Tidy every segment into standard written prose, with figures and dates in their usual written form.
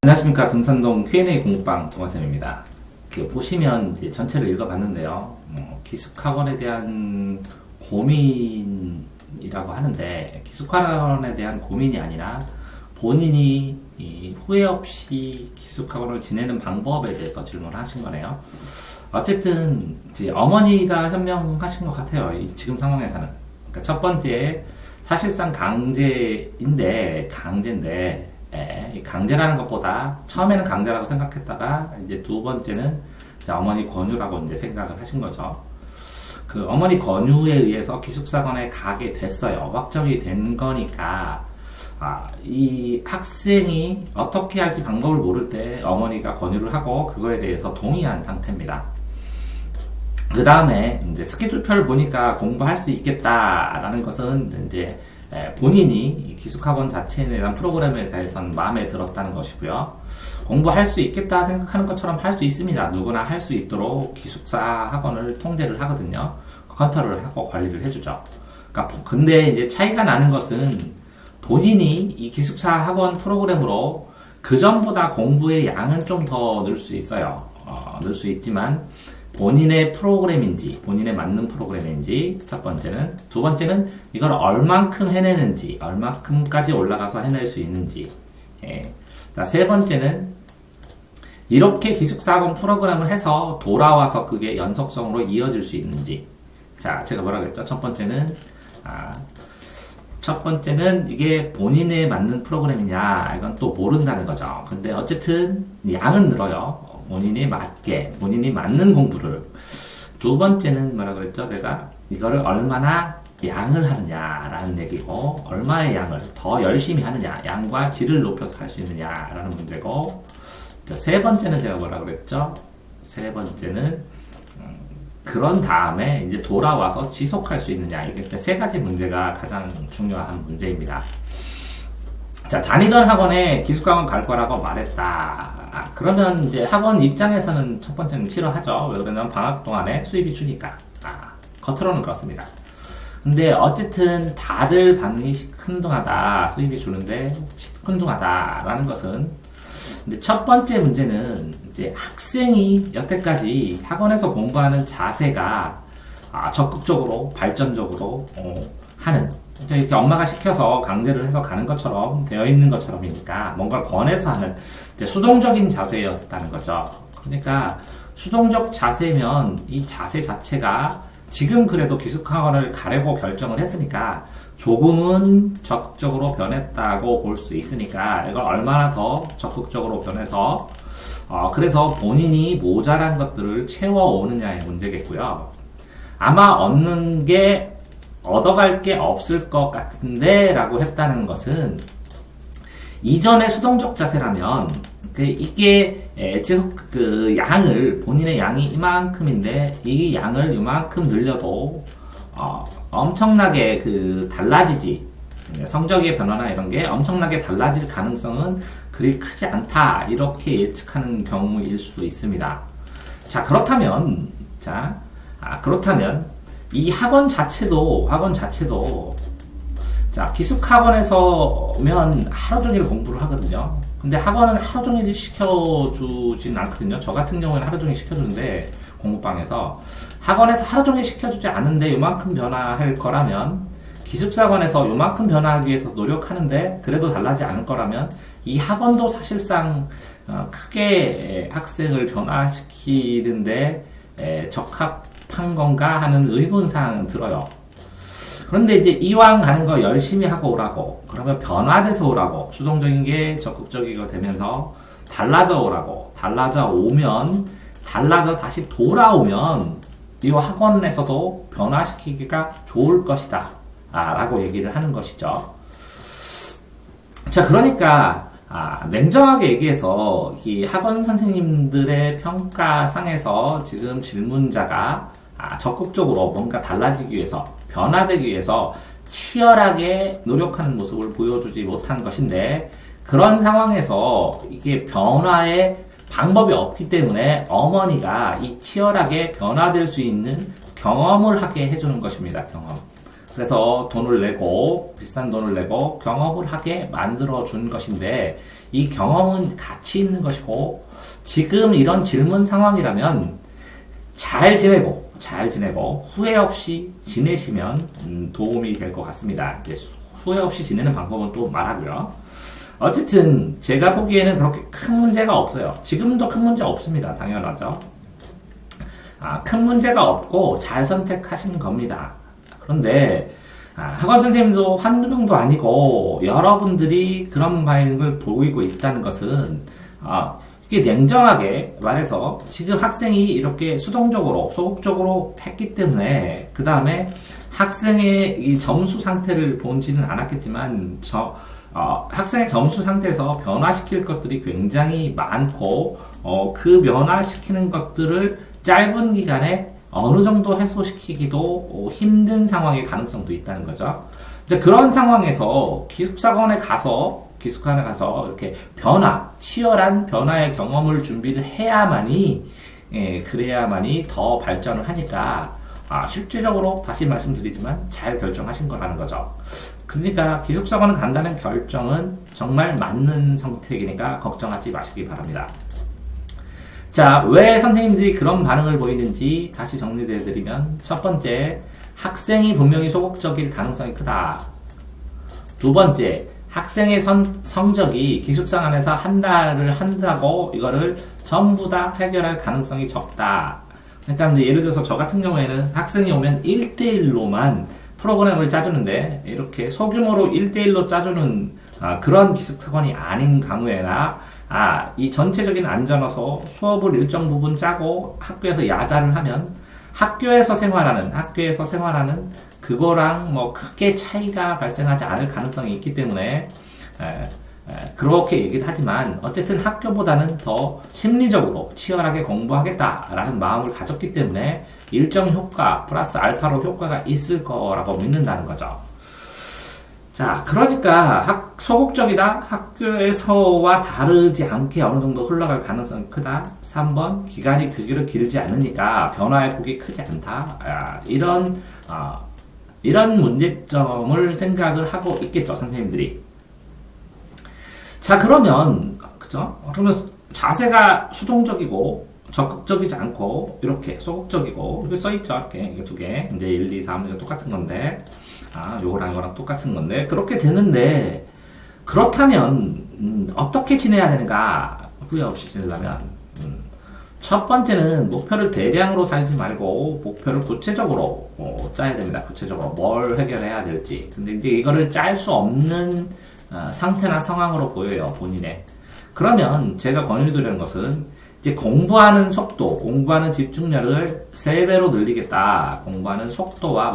안녕하십니까. 등산동 Q&A 공부방 동화쌤입니다. 보시면 이제 전체를 읽어봤는데요. 기숙학원에 대한 고민이라고 하는데, 기숙학원에 대한 고민이 아니라 본인이 후회 없이 기숙학원을 지내는 방법에 대해서 질문을 하신 거네요. 어쨌든 이제 어머니가 현명하신 것 같아요. 지금 상황에서는. 그러니까 첫 번째, 사실상 강제인데 이 강제라는 것보다 처음에는 강제라고 생각했다가 이제 두 번째는 어머니 권유라고 이제 생각을 하신 거죠. 그 어머니 권유에 의해서 기숙사관에 가게 됐어요. 확정이 된 거니까 이 학생이 어떻게 할지 방법을 모를 때 어머니가 권유를 하고 그거에 대해서 동의한 상태입니다. 그 다음에 이제 스케줄표를 보니까 공부할 수 있겠다라는 것은 이제 본인이 기숙학원 자체에 대한 프로그램에 대해서는 마음에 들었다는 것이고요. 공부할 수 있겠다 생각하는 것처럼 할 수 있습니다. 누구나 할 수 있도록 기숙사 학원을 통제를 하거든요. 컨트롤을 하고 관리를 해주죠. 그러니까 근데 이제 차이가 나는 것은 본인이 이 기숙사 학원 프로그램으로 그 전보다 공부의 양은 좀 더 늘 수 있어요. 늘 수 있지만 본인의 프로그램인지, 본인에 맞는 프로그램인지, 첫 번째는. 두 번째는 이걸 얼만큼 해내는지, 얼만큼까지 올라가서 해낼 수 있는지. 자, 세 번째는 이렇게 기숙사학원 프로그램을 해서 돌아와서 그게 연속성으로 이어질 수 있는지. 자, 제가 뭐라고 했죠? 첫 번째는 이게 본인에 맞는 프로그램이냐, 이건 또 모른다는 거죠. 근데 어쨌든 양은 늘어요. 본인이 맞게, 본인이 맞는 공부를. 두 번째는 뭐라고 그랬죠? 내가 이거를 얼마나 양을 하느냐라는 얘기고, 얼마의 양을 더 열심히 하느냐, 양과 질을 높여서 할 수 있느냐라는 문제고, 세 번째는 제가 뭐라고 그랬죠? 세 번째는 그런 다음에 이제 돌아와서 지속할 수 있느냐. 이게 세 가지 문제가 가장 중요한 문제입니다. 자, 다니던 학원에 기숙학원 갈 거라고 말했다. 그러면 이제 학원 입장에서는 첫 번째는 싫어하죠. 왜 그러냐면 방학 동안에 수입이 주니까. 겉으로는 그렇습니다. 근데 어쨌든 다들 반응이 시큰둥하다. 수입이 주는데 시큰둥하다라는 것은, 근데 첫 번째 문제는 이제 학생이 여태까지 학원에서 공부하는 자세가 적극적으로 발전적으로 하는, 이렇게 엄마가 시켜서 강제를 해서 가는 것처럼 되어 있는 것처럼이니까 뭔가 권해서 하는 이제 수동적인 자세였다는 거죠. 그러니까 수동적 자세면 이 자세 자체가 지금 그래도 기숙학원을 가려고 결정을 했으니까 조금은 적극적으로 변했다고 볼 수 있으니까 이걸 얼마나 더 적극적으로 변해서 그래서 본인이 모자란 것들을 채워오느냐의 문제겠고요. 아마 얻어갈 게 없을 것 같은데 라고 했다는 것은, 이전의 수동적 자세라면 이게 양을, 본인의 양이 이만큼인데 이 양을 이만큼 늘려도 엄청나게 달라지지, 성적의 변화나 이런 게 엄청나게 달라질 가능성은 그리 크지 않다, 이렇게 예측하는 경우일 수도 있습니다. 자, 그렇다면 이 학원 자체도 자, 기숙학원에서면 하루 종일 공부를 하거든요. 근데 학원은 하루 종일 시켜주진 않거든요. 저 같은 경우에는 하루 종일 시켜주는데, 공부방에서 학원에서 하루 종일 시켜주지 않은데 요만큼 변화할 거라면, 기숙사관에서 요만큼 변화하기 위해서 노력하는데 그래도 달라지지 않을 거라면, 이 학원도 사실상 크게 학생을 변화시키는데 적합한 건가 하는 의문사항은 들어요. 그런데 이제 이왕 가는 거 열심히 하고 오라고, 그러면 변화돼서 오라고, 수동적인 게 적극적이고 되면서 달라져 오라고, 달라져 다시 돌아오면 이 학원에서도 변화시키기가 좋을 것이다 라고 얘기를 하는 것이죠. 자, 그러니까 냉정하게 얘기해서 이 학원 선생님들의 평가상에서 지금 질문자가 적극적으로 뭔가 달라지기 위해서, 변화되기 위해서 치열하게 노력하는 모습을 보여주지 못한 것인데, 그런 상황에서 이게 변화의 방법이 없기 때문에 어머니가 이 치열하게 변화될 수 있는 경험을 하게 해주는 것입니다. 경험. 그래서 돈을 내고, 비싼 돈을 내고 경험을 하게 만들어 준 것인데, 이 경험은 가치 있는 것이고, 지금 이런 질문 상황이라면 잘 지내고 후회 없이 지내시면 도움이 될 것 같습니다. 이제 후회 없이 지내는 방법은 또 말하고요. 어쨌든 제가 보기에는 그렇게 큰 문제가 없어요. 지금도 큰 문제 없습니다. 당연하죠. 큰 문제가 없고 잘 선택하신 겁니다. 그런데 학원 선생님도 한두 명도 아니고 여러분들이 그런 반응을 보이고 있다는 것은 이게 냉정하게 말해서 지금 학생이 이렇게 수동적으로 소극적으로 했기 때문에 그 다음에 학생의 이 점수 상태를 본지는 않았겠지만 학생의 점수 상태에서 변화시킬 것들이 굉장히 많고 그 변화시키는 것들을 짧은 기간에 어느 정도 해소시키기도 힘든 상황의 가능성도 있다는 거죠. 이제 그런 상황에서 기숙학원에 가서 이렇게 치열한 변화의 경험을 준비를 해야만이, 그래야만이 더 발전을 하니까, 실질적으로 다시 말씀드리지만 잘 결정하신 거라는 거죠. 그러니까 기숙학원을 간다는 결정은 정말 맞는 선택이니까 걱정하지 마시기 바랍니다. 자, 왜 선생님들이 그런 반응을 보이는지 다시 정리해드리면, 첫 번째, 학생이 분명히 소극적일 가능성이 크다. 두 번째, 학생의 성적이 기숙사 안에서 한 달을 한다고 이거를 전부 다 해결할 가능성이 적다. 그러니까 이제 예를 들어서 저 같은 경우에는 학생이 오면 1대1로만 프로그램을 짜주는데 이렇게 소규모로 1대1로 짜주는 그런 기숙학원이 아닌 경우에나 이 전체적인 안전어서 수업을 일정 부분 짜고 학교에서 야자를 하면 학교에서 생활하는 그거랑 뭐 크게 차이가 발생하지 않을 가능성이 있기 때문에 그렇게 얘기를 하지만 어쨌든 학교보다는 더 심리적으로 치열하게 공부하겠다라는 마음을 가졌기 때문에 일정 효과 플러스 알파로 효과가 있을 거라고 믿는다는 거죠. 자, 그러니까 소극적이다. 학교에서와 다르지 않게 어느 정도 흘러갈 가능성이 크다. 3번, 기간이 길지 않으니까 변화의 폭이 크지 않다. 이런 문제점을 생각을 하고 있겠죠, 선생님들이. 자, 그러면 자세가 수동적이고 적극적이지 않고 이렇게 소극적이고 이렇게 써있죠, 이렇게 두 개. 이제 1, 2, 3 이거 똑같은 건데, 요거랑 이거랑 똑같은 건데 그렇게 되는데 그렇다면 어떻게 지내야 되는가? 후회 없이 지내려면 첫 번째는 목표를 대량으로 살지 말고 목표를 구체적으로 짜야 됩니다. 구체적으로 뭘 해결해야 될지. 근데 이제 이거를 짤 수 없는 상태나 상황으로 보여요, 본인의. 그러면 제가 권유드리는 것은 이제 공부하는 속도, 공부하는 집중력을 3배로 늘리겠다. 공부하는 속도와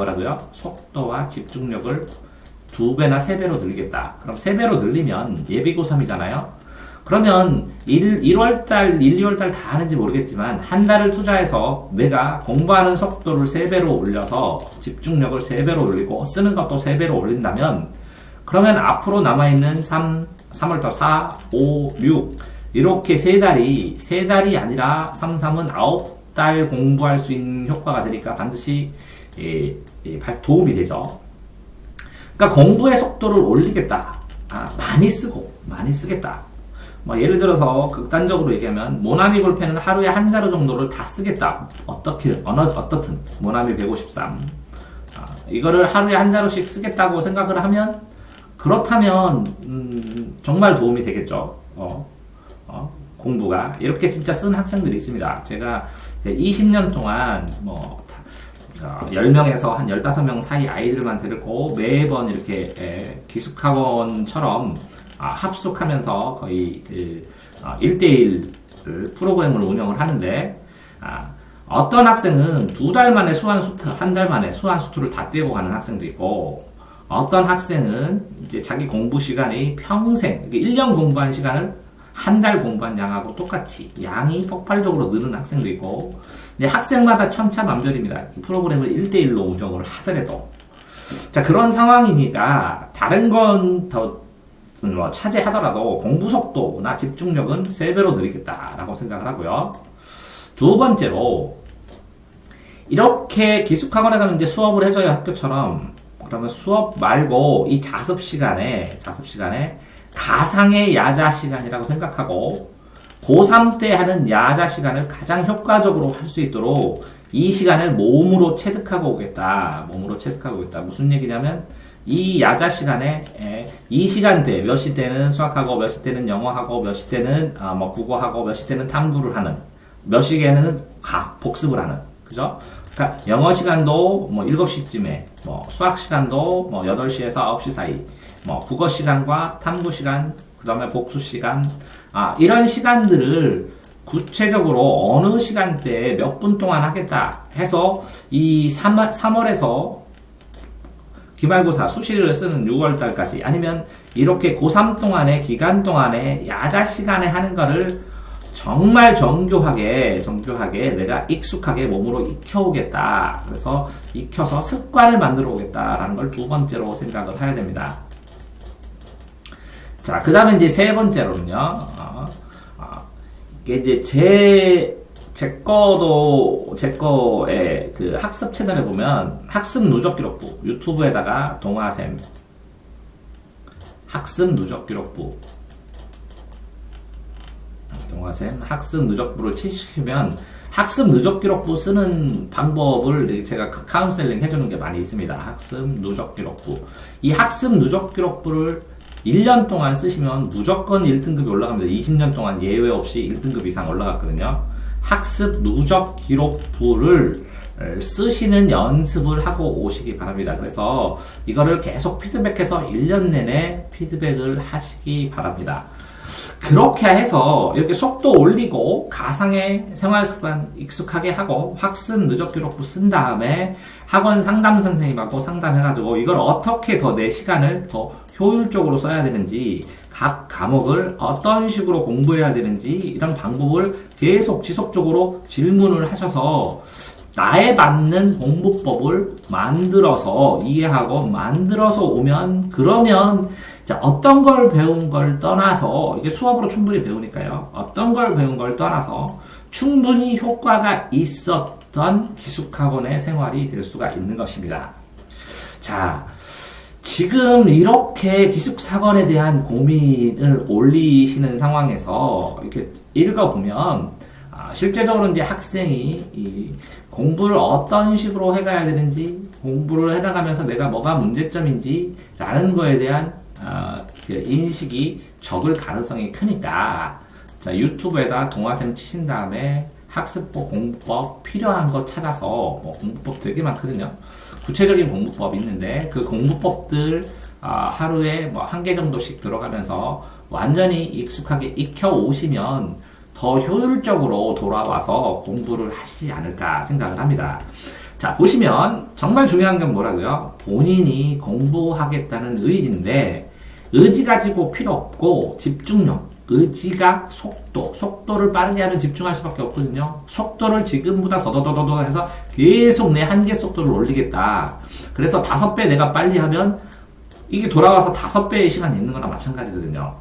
속도와 집중력을 2배나 3배로 늘리겠다. 그럼 3배로 늘리면 예비고3이잖아요. 그러면 1월달, 2월달 다 하는지 모르겠지만 한 달을 투자해서 내가 공부하는 속도를 3배로 올려서 집중력을 3배로 올리고 쓰는 것도 3배로 올린다면 그러면 앞으로 남아있는 3월달 4, 5, 6 이렇게 3달이 아니라 3은 9달 공부할 수 있는 효과가 되니까 반드시 도움이 되죠. 그러니까 공부의 속도를 올리겠다. 많이 쓰겠다. 뭐 예를 들어서 극단적으로 얘기하면 모나미 볼펜은 하루에 한 자루 정도를 다 쓰겠다. 어떻든 모나미 153 이거를 하루에 한 자루씩 쓰겠다고 생각을 하면 그렇다면 정말 도움이 되겠죠. 공부가 이렇게 진짜 쓴 학생들이 있습니다. 제가 20년 동안 10명에서 한 15명 사이 아이들만 데리고 매번 이렇게 기숙학원처럼 합숙하면서 거의 1대1 프로그램을 운영을 하는데 어떤 학생은 2달 만에 한 달 만에 수완수투를 다 떼고 가는 학생도 있고 어떤 학생은 이제 자기 공부 시간이 평생 1년 공부한 시간을 한 달 공부한 양하고 똑같이 양이 폭발적으로 느는 학생도 있고 근데 학생마다 천차만별입니다. 프로그램을 1대1로 운영을 하더라도 자 그런 상황이니까 다른 건 더 차지하더라도 공부 속도나 집중력은 3배로 늘리겠다라고 생각을 하고요. 두 번째로 이렇게 기숙학원에 가면 이제 수업을 해줘요, 학교처럼. 그러면 수업 말고 이 자습 시간에 가상의 야자 시간이라고 생각하고 고3 때 하는 야자 시간을 가장 효과적으로 할 수 있도록 이 시간을 몸으로 체득하고 오겠다. 몸으로 체득하고 오겠다. 무슨 얘기냐면 이 야자 시간에 이 시간대 몇 시대는 수학하고 몇 시대는 영어하고 몇 시대는 뭐 국어하고 몇 시대는 탐구를 하는 몇 시간에는 복습을 하는 그죠? 그러니까 영어 시간도 뭐 7시쯤에 뭐 수학 시간도 뭐 8시에서 9시 사이 뭐 국어 시간과 탐구 시간 그 다음에 복수 시간 이런 시간들을 구체적으로 어느 시간대에 몇 분 동안 하겠다 해서 이 3월에서 기말고사 수시를 쓰는 6월달까지 아니면 이렇게 고3 동안의 기간 동안에 야자 시간에 하는 거를 정말 정교하게 내가 익숙하게 몸으로 익혀오겠다. 그래서 익혀서 습관을 만들어 오겠다라는 걸 두 번째로 생각을 해야 됩니다. 자, 그 다음에 이제 세 번째로는요, 이게 이제 제 거의 그 학습 채널에 보면 학습 누적 기록부, 유튜브에다가 동아샘 학습 누적 기록부, 동아샘 학습 누적부를 치시면 학습 누적 기록부 쓰는 방법을 제가 카운셀링 해주는 게 많이 있습니다. 학습 누적 기록부. 이 학습 누적 기록부를 1년 동안 쓰시면 무조건 1등급이 올라갑니다. 20년 동안 예외 없이 1등급 이상 올라갔거든요. 학습 누적 기록부를 쓰시는 연습을 하고 오시기 바랍니다. 그래서 이거를 계속 피드백해서 1년 내내 피드백을 하시기 바랍니다. 그렇게 해서 이렇게 속도 올리고 가상의 생활 습관 익숙하게 하고 학습 누적 기록부 쓴 다음에 학원 상담 선생님하고 상담해가지고 이걸 어떻게 더 내 시간을 더 효율적으로 써야 되는지 각 과목을 어떤 식으로 공부해야 되는지 이런 방법을 계속 지속적으로 질문을 하셔서 나에 맞는 공부법을 만들어서 이해하고 만들어서 오면 그러면 자, 어떤 걸 배운 걸 떠나서 이게 수업으로 충분히 배우니까요. 어떤 걸 배운 걸 떠나서 충분히 효과가 있었던 기숙학원의 생활이 될 수가 있는 것입니다. 자, 지금 이렇게 기숙학원에 대한 고민을 올리시는 상황에서 이렇게 읽어보면 실제적으로 이제 학생이 이 공부를 어떤 식으로 해가야 되는지 공부를 해나가면서 내가 뭐가 문제점인지 라는 거에 대한 그 인식이 적을 가능성이 크니까 자, 유튜브에다 동화샘 치신 다음에 학습법, 공부법 필요한 거 찾아서 뭐 공부법 되게 많거든요. 구체적인 공부법이 있는데 그 공부법들 하루에 뭐 1개 정도씩 들어가면서 완전히 익숙하게 익혀 오시면 더 효율적으로 돌아와서 공부를 하시지 않을까 생각을 합니다. 자, 보시면 정말 중요한 건 뭐라고요? 본인이 공부하겠다는 의지인데 의지 가지고 필요 없고 집중력, 의지가 속도를 빠르게 하면 집중할 수밖에 없거든요. 속도를 지금보다 더더더더 해서 계속 내 한계 속도를 올리겠다. 그래서 5배 내가 빨리 하면 이게 돌아와서 5배의 시간이 있는 거나 마찬가지거든요.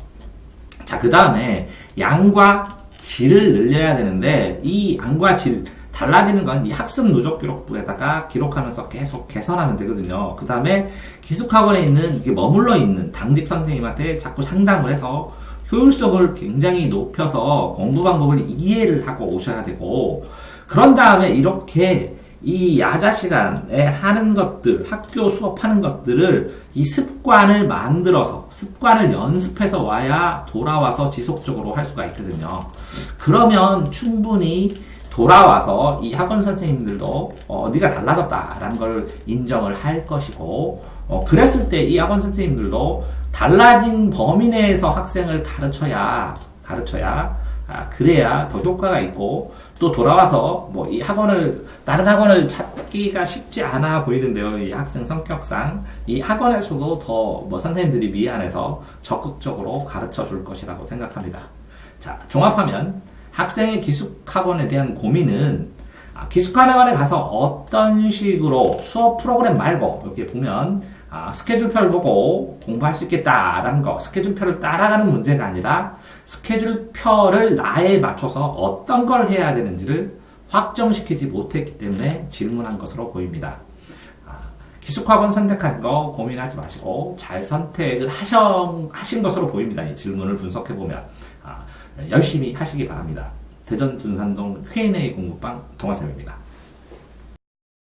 자, 그 다음에 양과 질을 늘려야 되는데 이 양과 질 달라지는 건 이 학습 누적 기록부에다가 기록하면서 계속 개선하면 되거든요. 그 다음에 기숙학원에 있는 이게 머물러 있는 당직 선생님한테 자꾸 상담을 해서 효율성을 굉장히 높여서 공부 방법을 이해를 하고 오셔야 되고 그런 다음에 이렇게 이 야자 시간에 하는 것들, 학교 수업하는 것들을 이 습관을 만들어서 습관을 연습해서 와야 돌아와서 지속적으로 할 수가 있거든요. 그러면 충분히 돌아와서 이 학원 선생님들도 네가 달라졌다라는 걸 인정을 할 것이고 그랬을 때 이 학원 선생님들도 달라진 범위 내에서 학생을 가르쳐야 그래야 더 효과가 있고 또 돌아와서 뭐 이 학원을 다른 학원을 찾기가 쉽지 않아 보이는데요. 이 학생 성격상 이 학원에서도 더 뭐 선생님들이 미안해서 적극적으로 가르쳐 줄 것이라고 생각합니다. 자, 종합하면 학생의 기숙학원에 대한 고민은 기숙학원에 가서 어떤 식으로 수업 프로그램 말고 이렇게 보면 스케줄표를 보고 공부할 수 있겠다라는 거, 스케줄표를 따라가는 문제가 아니라 스케줄표를 나에 맞춰서 어떤 걸 해야 되는지를 확정시키지 못했기 때문에 질문한 것으로 보입니다. 기숙학원 선택한 거 고민하지 마시고 잘 선택을 하신 것으로 보입니다. 이 질문을 분석해 보면 열심히 하시기 바랍니다. 대전 둔산동 Q&A 공부방 동아쌤입니다.